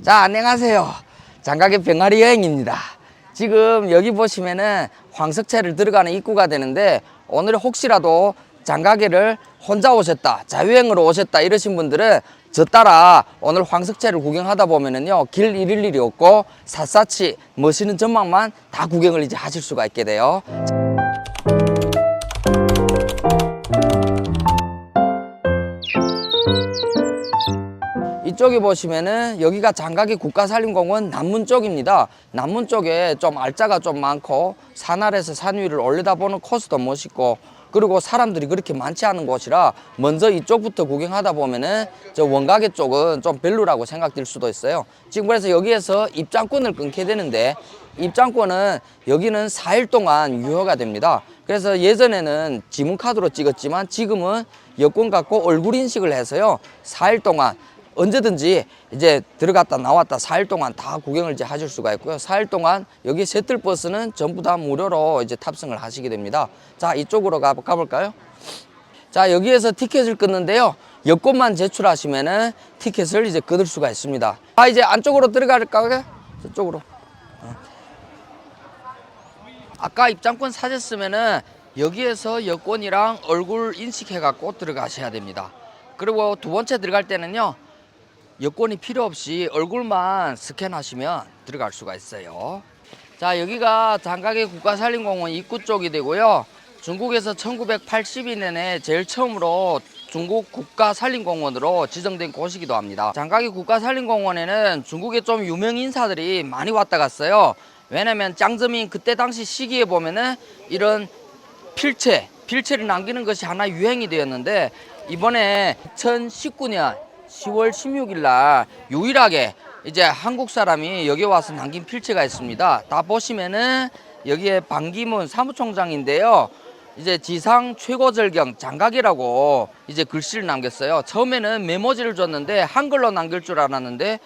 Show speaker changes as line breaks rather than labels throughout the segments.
자, 안녕하세요. 장가계 병아리 여행입니다. 지금 여기 보시면은 황석채를 들어가는 입구가 되는데, 오늘 혹시라도 장가계를 혼자 오셨다, 자유여행으로 오셨다 이러신 분들은 저 따라 오늘 황석채를 구경하다 보면은요, 길 잃을 일이 없고 샅샅이 멋있는 전망만 다 구경을 이제 하실 수가 있게 돼요. 이쪽에 보시면은 여기가 장가계 국가산림공원 남문 쪽입니다. 남문 쪽에 좀 알짜가 좀 많고 산 아래에서 산 위를 올려다보는 코스도 멋있고, 그리고 사람들이 그렇게 많지 않은 곳이라 먼저 이쪽부터 구경하다 보면은 저 원가계 쪽은 좀 별로라고 생각될 수도 있어요. 지금 그래서 여기에서 입장권을 끊게 되는데, 입장권은 여기는 4일 동안 유효가 됩니다. 그래서 예전에는 지문카드로 찍었지만 지금은 여권 갖고 얼굴 인식을 해서요, 4일 동안 언제든지 이제 들어갔다 나왔다 4일 동안 다 구경을 이제 하실 수가 있고요. 4일 동안 여기 셔틀버스는 전부 다 무료로 이제 탑승을 하시게 됩니다. 자, 이쪽으로 가볼까요? 자, 여기에서 티켓을 끊는데요, 여권만 제출하시면은 티켓을 이제 끊을 수가 있습니다. 아, 이제 안쪽으로 들어갈까요? 저쪽으로. 아까 입장권 사셨으면은 여기에서 여권이랑 얼굴 인식해 갖고 들어가셔야 됩니다. 그리고 두 번째 들어갈 때는요, 여권이 필요 없이 얼굴만 스캔하시면 들어갈 수가 있어요. 자, 여기가 장가계 국가산림공원 입구 쪽이 되고요. 중국에서 1982년에 제일 처음으로 중국 국가산림공원으로 지정된 곳이기도 합니다. 장가계 국가산림공원에는 중국의 좀 유명 인사들이 많이 왔다 갔어요. 왜냐면 짱저민 그때 당시 시기에 보면은 이런 필체를 남기는 것이 하나 유행이 되었는데, 이번에 2019년 10월 16일 날 유일하게 이제 한국 사람이 여기 와서 남긴 필체가 있습니다. 다 보시면은 여기에 반기문 사무총장인데요, 이제 지상 최고절경 장가계라고 이제 글씨를 남겼어요. 처음에는 메모지를 줬는데 한글로 남길 줄 알았는데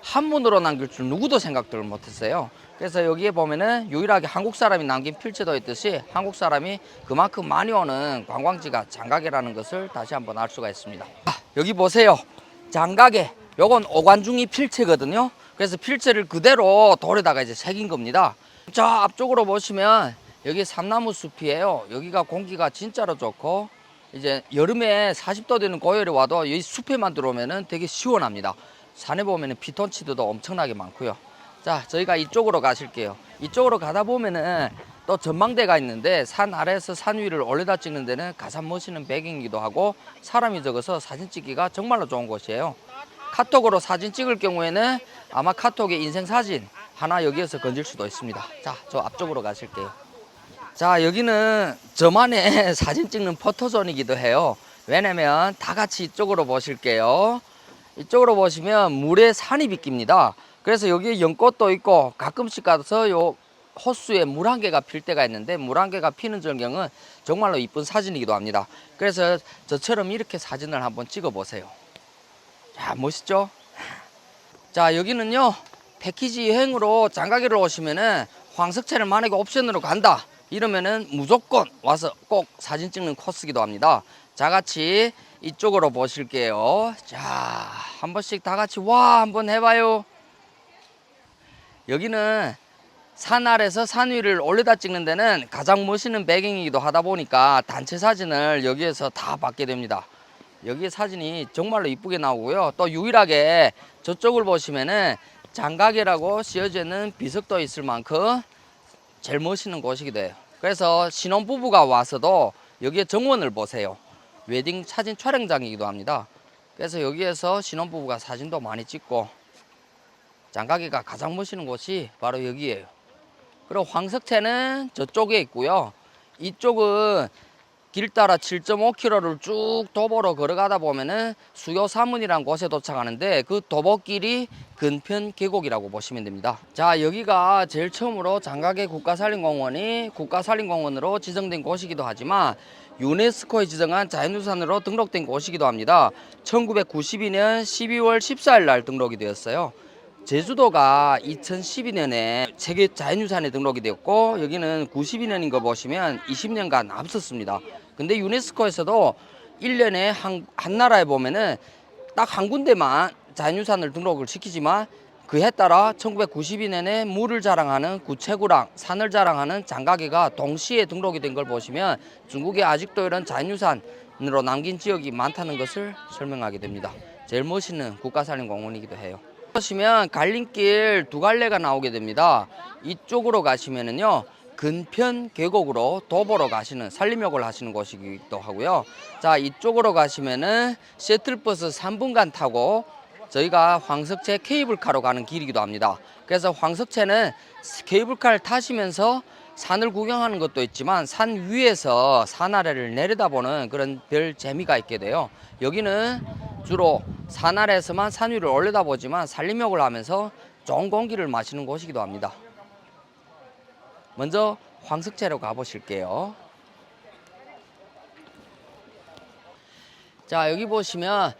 한문으로 남길 줄 누구도 생각들을 못했어요. 그래서 여기에 보면은 유일하게 한국 사람이 남긴 필체도 있듯이 한국 사람이 그만큼 많이 오는 관광지가 장가계라는 것을 다시 한번 알 수가 있습니다. 여기 보세요. 장가계, 요건 오관중이 필체거든요. 그래서 필체를 그대로 돌에다가 이제 새긴 겁니다. 저 앞쪽으로 보시면 여기 삼나무 숲이에요. 여기가 공기가 진짜로 좋고, 이제 여름에 40도 되는 고열에 와도 이 숲에만 들어오면은 되게 시원합니다. 산에 보면은 피톤치드도 엄청나게 많고요. 자, 저희가 이쪽으로 가실게요. 이쪽으로 가다 보면은 또 전망대가 있는데, 산 아래에서 산 위를 올려다 찍는 데는 가장 멋있는 배경이기도 하고 사람이 적어서 사진 찍기가 정말로 좋은 곳이에요. 카톡으로 사진 찍을 경우에는 아마 카톡에 인생 사진 하나 여기에서 건질 수도 있습니다. 자, 저 앞쪽으로 가실게요. 자, 여기는 저만의 사진 찍는 포토존이기도 해요. 왜냐면 다 같이 이쪽으로 보실게요. 이쪽으로 보시면 물에 산이 비낍니다. 그래서 여기 연꽃도 있고 가끔씩 가서 요 호수에 물 한 개가 필 때가 있는데, 물 한 개가 피는 절경은 정말로 이쁜 사진이기도 합니다. 그래서 저처럼 이렇게 사진을 한번 찍어 보세요. 자, 멋있죠? 자, 여기는요, 패키지 여행으로 장가계를 오시면은 황석채를 만약에 옵션으로 간다 이러면은 무조건 와서 꼭 사진 찍는 코스기도 합니다. 자, 같이 이쪽으로 보실게요. 자, 한 번씩 다 같이 와 한번 해봐요. 여기는 산 아래서 산 위를 올려다 찍는 데는 가장 멋있는 배경이기도 하다 보니까 단체 사진을 여기에서 다 받게 됩니다. 여기 사진이 정말로 이쁘게 나오고요. 또 유일하게 저쪽을 보시면은 장가계라고 씌어져 있는 비석도 있을 만큼 제일 멋있는 곳이기도 해요. 그래서 신혼부부가 와서도 여기에 정원을 보세요. 웨딩 사진 촬영장이기도 합니다. 그래서 여기에서 신혼부부가 사진도 많이 찍고, 장가계가 가장 멋있는 곳이 바로 여기예요. 그리고 황석채는 저쪽에 있고요. 이쪽은 길 따라 7.5km를 쭉 도보로 걸어가다 보면은 수요사문이라는 곳에 도착하는데, 그 도보길이 근편 계곡이라고 보시면 됩니다. 자, 여기가 제일 처음으로 장가계 국가산림공원이 국가산림공원으로 지정된 곳이기도 하지만 유네스코에 지정한 자연유산으로 등록된 곳이기도 합니다. 1992년 12월 14일 날 등록이 되었어요. 제주도가 2012년에 세계 자연유산에 등록이 되었고, 여기는 92년인 거 보시면 20년간 앞섰습니다. 근데 유네스코에서도 1년에 한 나라에 보면은 딱 한 군데만 자연유산을 등록을 시키지만 그해 따라 1992년에 물을 자랑하는 구체구랑 산을 자랑하는 장가계가 동시에 등록이 된 걸 보시면 중국에 아직도 이런 자연유산으로 남긴 지역이 많다는 것을 설명하게 됩니다. 제일 멋있는 국가산림공원이기도 해요. 보시면 갈림길 두 갈래가 나오게 됩니다. 이쪽으로 가시면은요, 근편 계곡으로 도보로 가시는 산림욕을 하시는 곳이기도 하고요. 자, 이쪽으로 가시면은 셔틀버스 3분간 타고 저희가 황석채 케이블카로 가는 길이기도 합니다. 그래서 황석채는 케이블카를 타시면서 산을 구경하는 것도 있지만 산 위에서 산 아래를 내려다보는 그런 별 재미가 있게 돼요. 여기는 주로 산 아래에서만 산 위를 올려다보지만 산림욕을 하면서 좋은 공기를 마시는 곳이기도 합니다. 먼저 황석채로 가보실게요. 자, 여기 보시면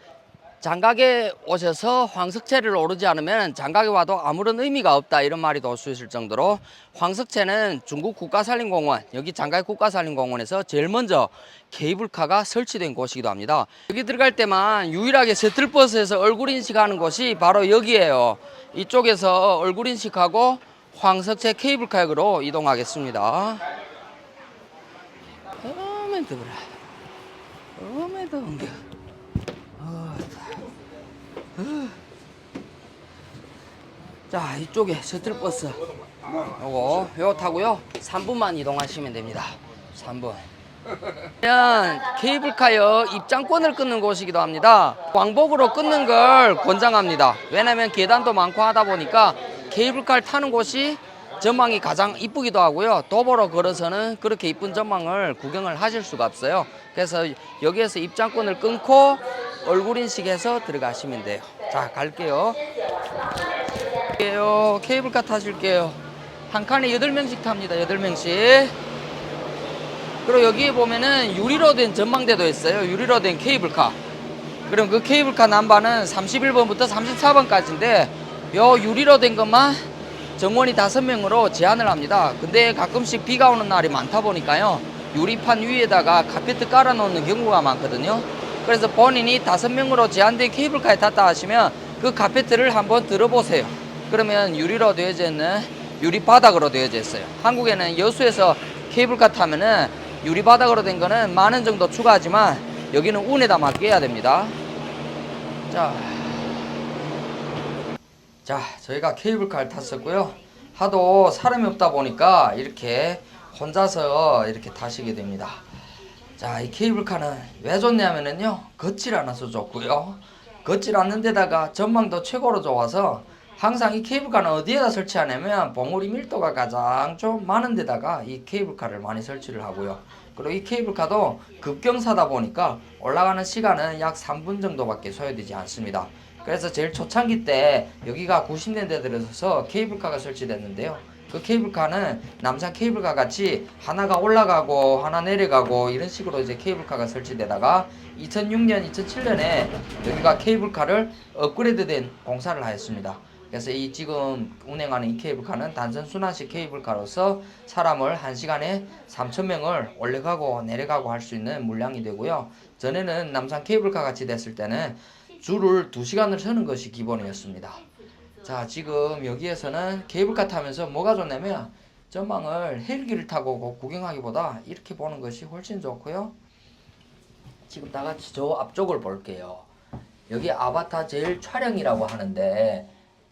장각에 오셔서 황석채를 오르지 않으면 장각에 와도 아무런 의미가 없다, 이런 말이 나올 수 있을 정도로 황석채는 중국 국가산림공원, 여기 장각 국가산림공원에서 제일 먼저 케이블카가 설치된 곳이기도 합니다. 여기 들어갈 때만 유일하게 셔틀버스에서 얼굴 인식하는 곳이 바로 여기에요. 이쪽에서 얼굴 인식하고 황석채 케이블카역으로 이동하겠습니다. 어메 더워라. 어메 더운 게. 자, 이쪽에 셔틀버스 요거 타고요 3분만 이동하시면 됩니다. 3분. 케이블카역 입장권을 끊는 곳이기도 합니다. 왕복으로 끊는 걸 권장합니다. 왜냐면 계단도 많고 하다 보니까 케이블카를 타는 곳이 전망이 가장 이쁘기도 하고요, 도보로 걸어서는 그렇게 이쁜 전망을 구경을 하실 수가 없어요. 그래서 여기에서 입장권을 끊고 얼굴 인식해서 들어가시면 돼요. 자, 갈게요. 케이블카 타실게요. 한 칸에 8명씩 탑니다. 8명씩. 그리고 여기에 보면은 유리로 된 전망대도 있어요. 유리로 된 케이블카. 그럼 그 케이블카 남바는 31번부터 34번까지인데 요 유리로 된 것만 정원이 5명으로 제한을 합니다. 근데 가끔씩 비가 오는 날이 많다 보니까요, 유리판 위에다가 카페트 깔아 놓는 경우가 많거든요. 그래서 본인이 5명으로 제한된 케이블카에 탔다 하시면 그 카페트를 한번 들어보세요. 그러면 유리로 되어져 있는 유리 바닥으로 되어져 있어요. 한국에는 여수에서 케이블카 타면은 유리 바닥으로 된 거는 10,000원 정도 추가하지만 여기는 운에다 맡겨야 됩니다. 자, 저희가 케이블카를 탔었고요. 하도 사람이 없다 보니까 이렇게 혼자서 이렇게 타시게 됩니다. 자, 이 케이블카는 왜 좋냐면요, 걷질 않아서 좋고요, 걷질 않는 데다가 전망도 최고로 좋아서 항상 이 케이블카는 어디에다 설치하냐면 봉우리 밀도가 가장 좀 많은 데다가 이 케이블카를 많이 설치를 하고요. 그리고 이 케이블카도 급경사다 보니까 올라가는 시간은 약 3분 정도밖에 소요되지 않습니다. 그래서 제일 초창기 때 여기가 90년대 들어서 케이블카가 설치됐는데요, 그 케이블카는 남산 케이블카 같이 하나가 올라가고 하나 내려가고 이런 식으로 이제 케이블카가 설치되다가 2006년, 2007년에 여기가 케이블카를 업그레이드된 공사를 하였습니다. 그래서 이 지금 운행하는 이 케이블카는 단선 순환식 케이블카로서 사람을 1시간에 3,000명을 올라가고 내려가고 할 수 있는 물량이 되고요. 전에는 남산 케이블카 같이 됐을 때는 줄을 2시간을 서는 것이 기본이었습니다. 자, 지금 여기에서는 케이블카 타면서 뭐가 좋냐면 전망을 헬기를 타고 구경하기보다 이렇게 보는 것이 훨씬 좋고요. 지금 다 같이 저 앞쪽을 볼게요. 여기 아바타 제일 촬영이라고 하는데,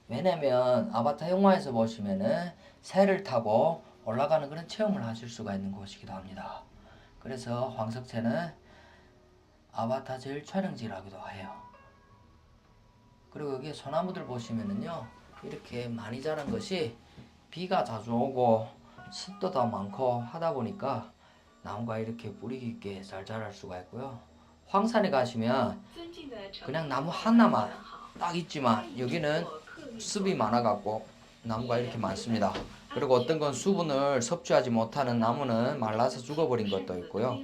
왜냐면 아바타 영화에서 보시면은 새를 타고 올라가는 그런 체험을 하실 수가 있는 곳이기도 합니다. 그래서 황석채는 아바타 제일 촬영지라고도 해요. 그리고 여기 소나무들 보시면은요, 이렇게 많이 자란 것이 비가 자주 오고 습도도 많고 하다 보니까 나무가 이렇게 뿌리 깊게 잘 자랄 수가 있고요. 황산에 가시면 그냥 나무 하나만 딱 있지만 여기는 습이 많아갖고 나무가 이렇게 많습니다. 그리고 어떤 건 수분을 섭취하지 못하는 나무는 말라서 죽어버린 것도 있고요.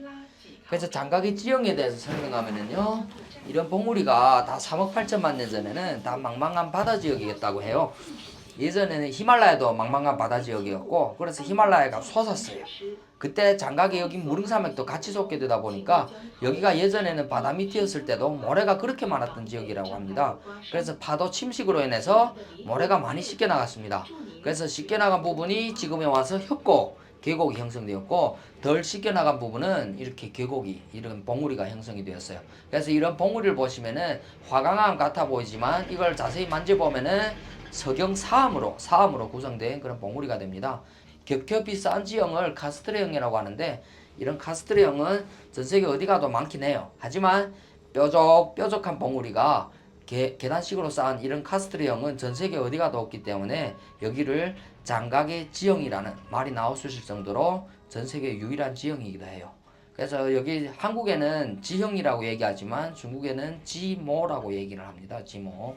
그래서 장가기 지형에 대해서 설명하면은요, 이런 봉우리가 다 3억 8천만 년 전에는 다 망망한 바다 지역이었다고 해요. 예전에는 히말라야도 망망한 바다 지역이었고 그래서 히말라야가 솟았어요. 그때 장각에 여기 무릉산맥도 같이 솟게 되다 보니까 여기가 예전에는 바다 밑이었을 때도 모래가 그렇게 많았던 지역이라고 합니다. 그래서 파도 침식으로 인해서 모래가 많이 씻겨 나갔습니다. 그래서 씻겨 나간 부분이 지금에 와서 협곡, 계곡이 형성되었고 덜 씻겨 나간 부분은 이렇게 계곡이 이런 봉우리가 형성이 되었어요. 그래서 이런 봉우리를 보시면은 화강암 같아 보이지만 이걸 자세히 만져보면은 석영 사암으로 구성된 그런 봉우리가 됩니다. 겹겹이 쌓은 지형을 카스트레형이라고 하는데 이런 카스트레형은 전 세계 어디 가도 많긴 해요. 하지만 뾰족한 봉우리가 계단식으로 쌓은 이런 카스트레형은 전 세계 어디 가도 없기 때문에 여기를 장각의 지형이라는 말이 나올 수 있을 정도로 전 세계 유일한 지형이기도 해요. 그래서 여기 한국에는 지형이라고 얘기하지만 중국에는 지모라고 얘기를 합니다. 지모.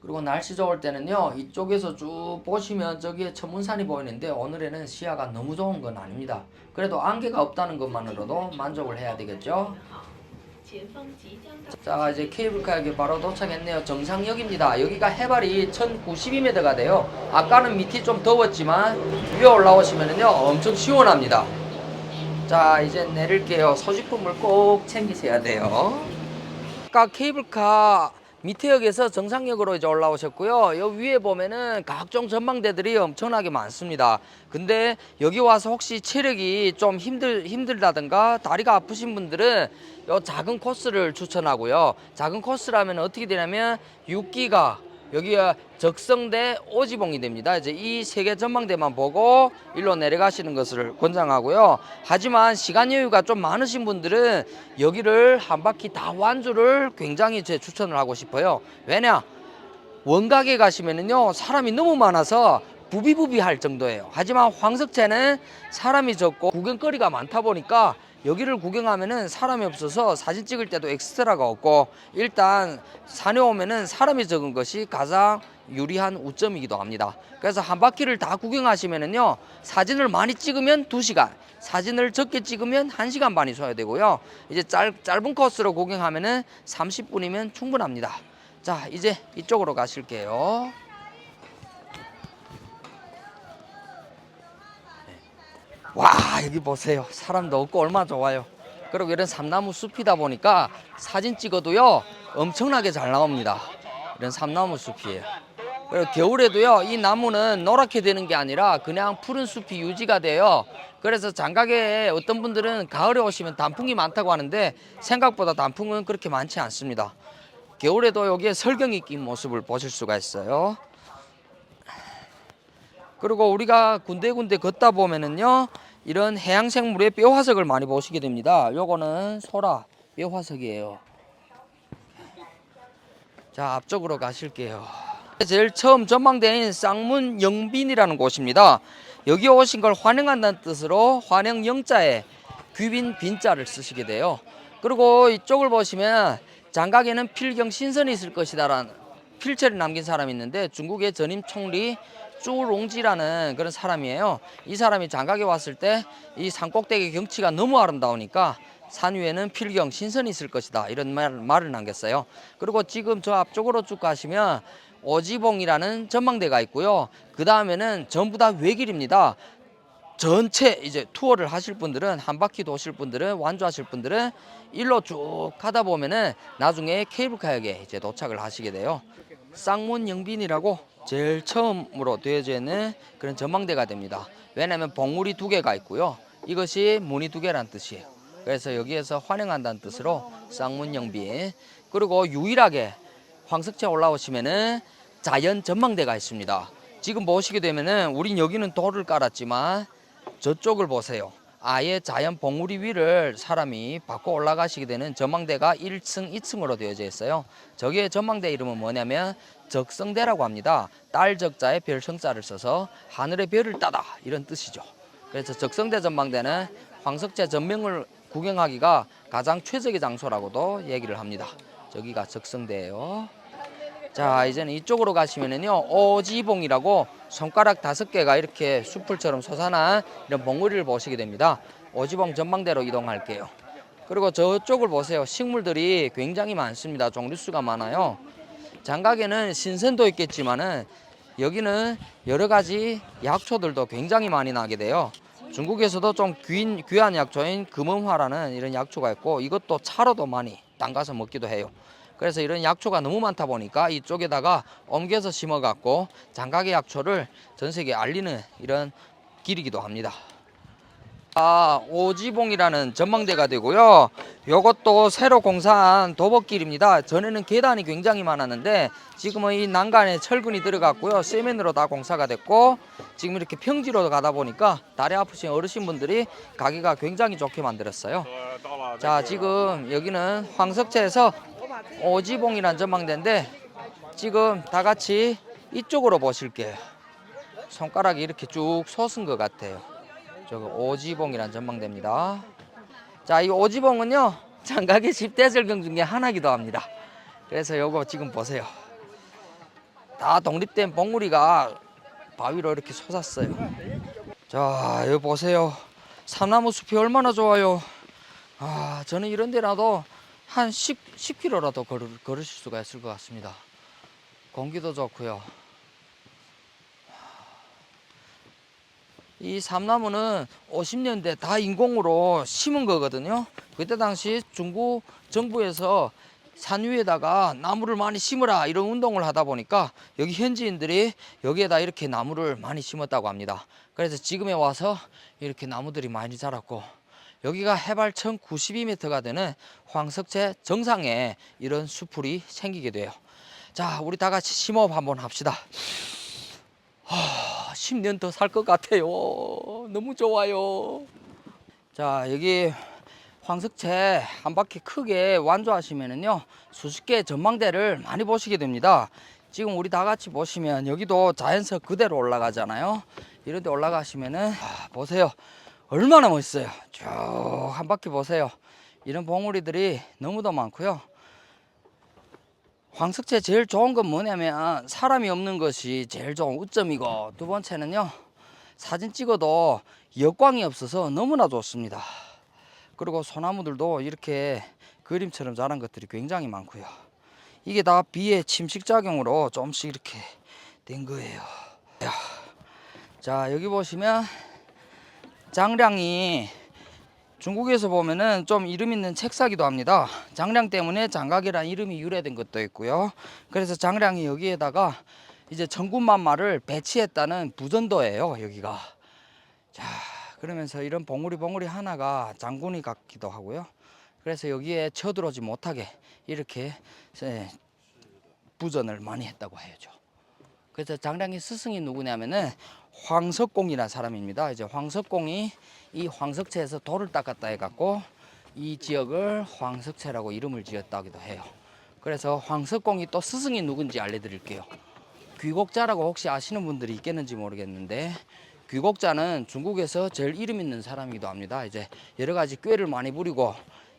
그리고 날씨 좋을 때는요 이쪽에서 쭉 보시면 저기에 천문산이 보이는데 오늘에는 시야가 너무 좋은 건 아닙니다. 그래도 안개가 없다는 것만으로도 만족을 해야 되겠죠. 자 이제 케이블카역에 바로 도착했네요. 정상역입니다. 여기가 해발이 1092m가 돼요. 아까는 밑이 좀 더웠지만 위에 올라오시면은요 엄청 시원합니다. 자 이제 내릴게요. 소지품을 꼭 챙기셔야 돼요. 아까 케이블카 밑에 역에서 정상역으로 이제 올라오셨고요. 여기 위에 보면은 각종 전망대들이 엄청나게 많습니다. 근데 여기 와서 혹시 체력이 좀 힘들다든가 다리가 아프신 분들은 요 작은 코스를 추천하고요. 작은 코스라면 어떻게 되냐면 6기가 여기가 적성대 오지봉이 됩니다. 이제 이 세 개 전망대만 보고 일로 내려가시는 것을 권장하고요. 하지만 시간 여유가 좀 많으신 분들은 여기를 한 바퀴 다 완주를 굉장히 제 추천을 하고 싶어요. 왜냐? 원각에 가시면은요 사람이 너무 많아서 부비부비할 정도예요. 하지만 황석채는 사람이 적고 구경거리가 많다 보니까 여기를 구경하면은 사람이 없어서 사진 찍을 때도 엑스트라가 없고 일단 산에 오면은 사람이 적은 것이 가장 유리한 우점이기도 합니다. 그래서 한 바퀴를 다 구경하시면은요 사진을 많이 찍으면 2시간, 사진을 적게 찍으면 1시간 반이 소요되고요. 이제 짧은 코스로 구경하면은 30분이면 충분합니다. 자 이제 이쪽으로 가실게요. 와 여기 보세요. 사람도 없고 얼마나 좋아요. 그리고 이런 삼나무 숲이다 보니까 사진 찍어도요 엄청나게 잘 나옵니다. 이런 삼나무 숲이에요. 그리고 겨울에도요 이 나무는 노랗게 되는 게 아니라 그냥 푸른 숲이 유지가 돼요. 그래서 장각에 어떤 분들은 가을에 오시면 단풍이 많다고 하는데 생각보다 단풍은 그렇게 많지 않습니다. 겨울에도 여기에 설경이 낀 모습을 보실 수가 있어요. 그리고 우리가 군데군데 걷다 보면은요 이런 해양생물의 뼈화석을 많이 보시게 됩니다. 요거는 소라 뼈화석이에요. 자 앞쪽으로 가실게요. 제일 처음 전망대인 쌍문 영빈이라는 곳입니다. 여기 오신 걸 환영한다는 뜻으로 환영 영자에 귀빈 빈자를 쓰시게 돼요. 그리고 이쪽을 보시면 장각에는 필경 신선이 있을 것이다라는 필체를 남긴 사람이 있는데 중국의 전임 총리 쭈롱지라는 그런 사람이에요. 이 사람이 장각에 왔을 때 이 산꼭대기 경치가 너무 아름다우니까 산 위에는 필경 신선이 있을 것이다 이런 말을 남겼어요. 그리고 지금 저 앞쪽으로 쭉 가시면 오지봉이라는 전망대가 있고요. 그 다음에는 전부 다 외길입니다. 전체 이제 투어를 하실 분들은 한 바퀴 도실 분들은 완주하실 분들은 일로 쭉 가다 보면은 나중에 케이블카역에 이제 도착을 하시게 돼요. 쌍문 영빈이라고 제일 처음으로 되어져 있는 그런 전망대가 됩니다. 왜냐하면 봉우리 2개가 있고요. 이것이 문이 2개란 뜻이에요. 그래서 여기에서 환영한다는 뜻으로 쌍문 영빈. 그리고 유일하게 황석채 올라오시면은 자연 전망대가 있습니다. 지금 보시게 되면은 우린 여기는 돌을 깔았지만 저쪽을 보세요. 아예 자연 봉우리 위를 사람이 밟고 올라가시게 되는 전망대가 1층, 2층으로 되어져 있어요. 저기의 전망대 이름은 뭐냐면 적성대라고 합니다. 딸 적자에 별 성자를 써서 하늘의 별을 따다 이런 뜻이죠. 그래서 적성대 전망대는 황석채 전명을 구경하기가 가장 최적의 장소라고도 얘기를 합니다. 저기가 적성대예요. 자 이제는 이쪽으로 가시면은요 오지봉이라고 손가락 5개가 이렇게 숲풀처럼 솟아난 이런 봉우리를 보시게 됩니다. 오지봉 전망대로 이동할게요. 그리고 저쪽을 보세요. 식물들이 굉장히 많습니다. 종류수가 많아요. 장각에는 신선도 있겠지만은 여기는 여러 가지 약초들도 굉장히 많이 나게 돼요. 중국에서도 좀 귀한 약초인 금음화라는 이런 약초가 있고 이것도 차로도 많이 담가서 먹기도 해요. 그래서 이런 약초가 너무 많다 보니까 이쪽에다가 옮겨서 심어 갖고 장각의 약초를 전 세계에 알리는 이런 길이기도 합니다. 오지봉이라는 전망대가 되고요. 이것도 새로 공사한 도보길입니다. 전에는 계단이 굉장히 많았는데 지금은 이 난간에 철근이 들어갔고요. 세면으로 다 공사가 됐고 지금 이렇게 평지로 가다 보니까 다리 아프신 어르신분들이 가기가 굉장히 좋게 만들었어요. 자, 지금 여기는 황석채에서 오지봉이라는 전망대인데 지금 다 같이 이쪽으로 보실게요. 손가락이 이렇게 쭉 솟은 것 같아요. 저거 오지봉이라는 전망대입니다. 자, 이 오지봉은요 장각의 10대 절경 중에 하나이기도 합니다. 그래서 요거 지금 보세요. 다 독립된 봉우리가 바위로 이렇게 솟았어요. 자, 여기 보세요. 삼나무 숲이 얼마나 좋아요. 저는 이런 데라도 한 10km라도 걸으실 수가 있을 것 같습니다. 공기도 좋고요. 이 삼나무는 50년대 다 인공으로 심은 거거든요. 그때 당시 중국 정부에서 산 위에다가 나무를 많이 심으라 이런 운동을 하다 보니까 여기 현지인들이 여기에다 이렇게 나무를 많이 심었다고 합니다. 그래서 지금에 와서 이렇게 나무들이 많이 자랐고 여기가 해발 1092m가 되는 황석채 정상에 이런 수풀이 생기게 돼요. 자, 우리 다 같이 심호흡 한번 합시다. 10년 더 살 것 같아요. 너무 좋아요. 자, 여기 황석채 한 바퀴 크게 완주하시면은요 수십 개의 전망대를 많이 보시게 됩니다. 지금 우리 다 같이 보시면 여기도 자연석 그대로 올라가잖아요. 이런 데 올라가시면은 보세요. 얼마나 멋있어요. 쭉 한 바퀴 보세요. 이런 봉우리들이 너무도 많고요. 황석채 제일 좋은 건 뭐냐면 사람이 없는 것이 제일 좋은 우점이고, 두 번째는요 사진 찍어도 역광이 없어서 너무나 좋습니다. 그리고 소나무들도 이렇게 그림처럼 자란 것들이 굉장히 많고요. 이게 다 비의 침식작용으로 조금씩 이렇게 된 거예요. 자, 여기 보시면 장량이 중국에서 보면은 좀 이름 있는 책사기도 합니다. 장량 때문에 장각이라는 이름이 유래된 것도 있고요. 그래서 장량이 여기에다가 이제 천군만마를 배치했다는 부전도예요, 여기가. 자, 그러면서 이런 봉우리 하나가 장군이 같기도 하고요. 그래서 여기에 쳐들어오지 못하게 이렇게 부전을 많이 했다고 해야죠. 그래서 장량의 스승이 누구냐면은 황석공이라는 사람입니다. 이제 황석공이 이 황석채에서 돌을 닦았다 해갖고 이 지역을 황석채라고 이름을 지었다기도 해요. 그래서 황석공이 또 스승이 누군지 알려드릴게요. 귀곡자라고 혹시 아시는 분들이 있겠는지 모르겠는데, 귀곡자는 중국에서 제일 이름 있는 사람이기도 합니다. 이제 여러 가지 꾀를 많이 부리고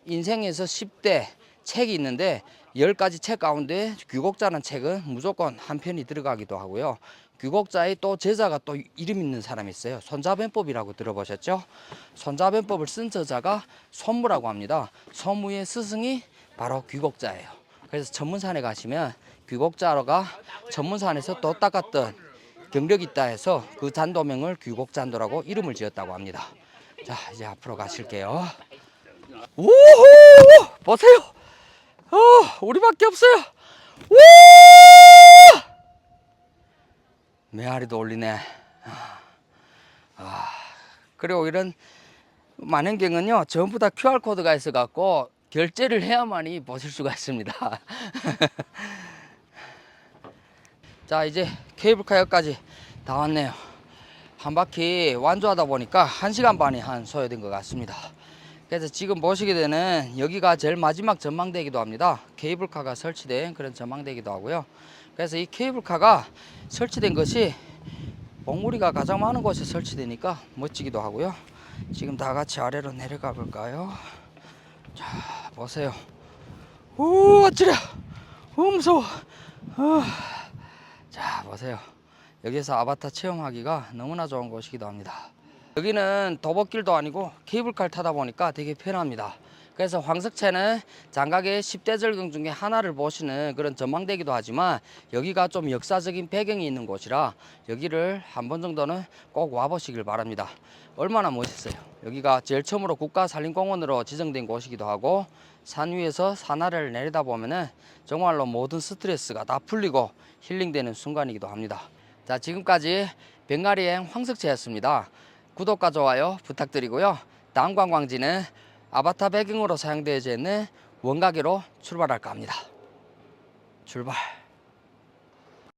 인생에서 10대 책이 있는데 10가지 책 가운데 귀곡자는 책은 무조건 한 편이 들어가기도 하고요. 귀곡자의 또 제자가 또 이름 있는 사람이 있어요. 손자변법이라고 들어보셨죠? 손자변법을 쓴 저자가 손무라고 합니다. 손무의 스승이 바로 귀곡자예요. 그래서 천문산에 가시면 귀곡자가 천문산에서 또 닦았던 경력이 있다 해서 그 잔도명을 귀곡잔도라고 이름을 지었다고 합니다. 자, 이제 앞으로 가실게요. 우후! 보세요! 우리밖에 없어요! 우! 메아리도 올리네. 그리고 이런 만연경은요 전부 다 QR코드가 있어 갖고 결제를 해야만이 보실 수가 있습니다. 자, 이제 케이블카역까지 다 왔네요. 한 바퀴 완주하다 보니까 1시간 반이 한 소요된 것 같습니다. 그래서 지금 보시게 되는 여기가 제일 마지막 전망대이기도 합니다. 케이블카가 설치된 그런 전망대이기도 하고요. 그래서 이 케이블카가 설치된 것이 봉우리가 가장 많은 곳에 설치되니까 멋지기도 하고요. 지금 다 같이 아래로 내려가 볼까요? 자, 보세요. 오, 어찌랴! 무서워. 자, 보세요. 여기서 아바타 체험하기가 너무나 좋은 곳이기도 합니다. 여기는 도보길도 아니고 케이블카를 타다 보니까 되게 편합니다. 그래서 황석채는 장각의 10대 절경 중에 하나를 보시는 그런 전망대이기도 하지만 여기가 좀 역사적인 배경이 있는 곳이라 여기를 한 번 정도는 꼭 와보시길 바랍니다. 얼마나 멋있어요. 여기가 제일 처음으로 국가산림공원으로 지정된 곳이기도 하고 산 위에서 산하를 내려다보면은 정말로 모든 스트레스가 다 풀리고 힐링되는 순간이기도 합니다. 자, 지금까지 벵가리행 황석채였습니다. 구독과 좋아요 부탁드리고요. 다음 관광지는 아바타 배경으로 사용되어져 있는 원가게로 출발할까 합니다. 출발.